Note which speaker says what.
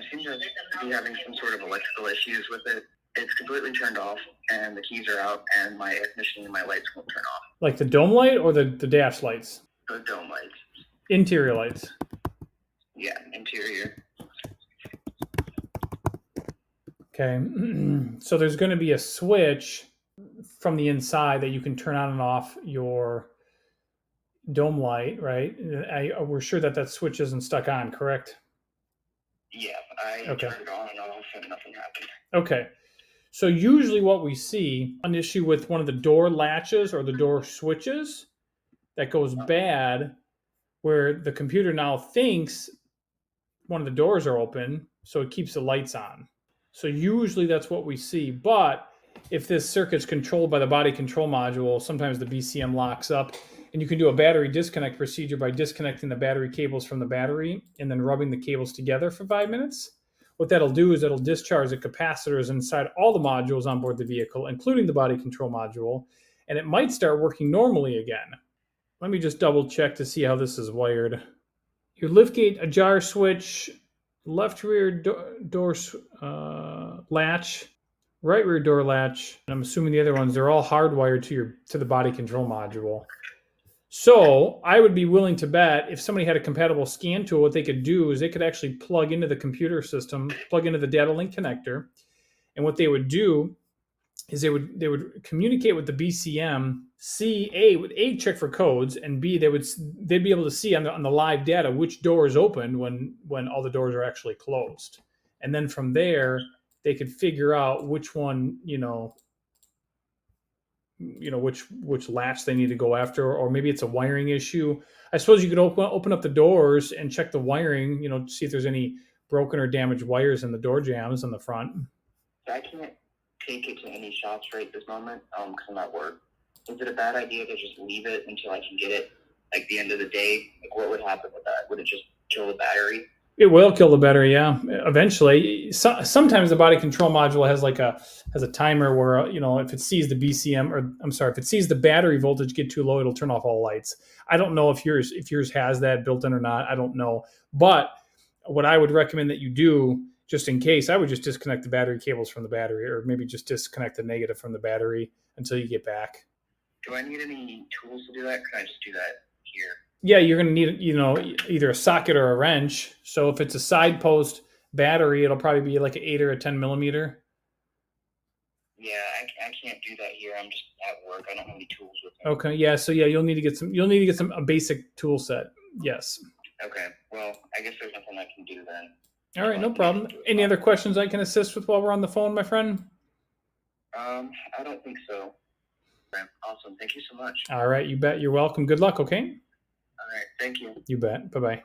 Speaker 1: seem to be having some sort of electrical issues with it. It's completely turned off, and the keys are out, and my air conditioning and my lights won't turn off.
Speaker 2: Like the dome light or the dash lights?
Speaker 1: The dome lights.
Speaker 2: Interior lights.
Speaker 1: Yeah, interior.
Speaker 2: Okay. So there's going to be a switch from the inside that you can turn on and off your dome light, right? We're sure that that switch isn't stuck on, correct?
Speaker 1: Yeah, I turned it on and off, and nothing happened.
Speaker 2: Okay. So usually what we see, an issue with one of the door latches or the door switches that goes bad, where the computer now thinks one of the doors are open, so it keeps the lights on. So usually that's what we see. But if this circuit's controlled by the body control module, sometimes the BCM locks up, and you can do a battery disconnect procedure by disconnecting the battery cables from the battery and then rubbing the cables together for 5 minutes. What that'll do is it'll discharge the capacitors inside all the modules on board the vehicle, including the body control module, and it might start working normally again. Let me just double check to see how this is wired. Your liftgate ajar switch, left rear door latch, right rear door latch, and I'm assuming the other ones, they're all hardwired to the body control module. So I would be willing to bet if somebody had a compatible scan tool, what they could do is they could actually plug into the computer system, plug into the data link connector, and what they would do is they would communicate with the BCM, C, check for codes, and B, they'd be able to see on the live data which door is open when all the doors are actually closed, and then from there they could figure out which one which latch they need to go after, or maybe it's a wiring issue. I suppose you could open up the doors and check the wiring, to see if there's any broken or damaged wires in the door jambs on the front.
Speaker 1: I can't take it to any shops right this moment because I'm at work. Is it a bad idea to just leave it until I can get it, like the end of the day? Like, what would happen with that? Would it just kill the battery?
Speaker 2: It will kill the battery, yeah. Eventually, sometimes the body control module has a timer where if it sees the BCM, or I'm sorry, if it sees the battery voltage get too low, it'll turn off all lights. I don't know if yours has that built in or not. I don't know, but what I would recommend that you do, just in case, I would just disconnect the battery cables from the battery, or maybe just disconnect the negative from the battery until you get back.
Speaker 1: Do I need any tools to do that? Can I just do that here?
Speaker 2: Yeah, you're going to need, either a socket or a wrench. So if it's a side post battery, it'll probably be like an 8 or a 10 millimeter.
Speaker 1: Yeah, I can't do that here. I'm just at work. I don't have any tools with me.
Speaker 2: Okay, yeah. So yeah, you'll need to get a basic tool set. Yes.
Speaker 1: Okay. Well, I guess there's nothing I can do then.
Speaker 2: All right, no problem. Any other questions I can assist with while we're on the phone, my friend?
Speaker 1: I don't think so. Awesome. Thank you so much.
Speaker 2: All right, you bet. You're welcome. Good luck, okay?
Speaker 1: All right. Thank you.
Speaker 2: You bet. Bye-bye.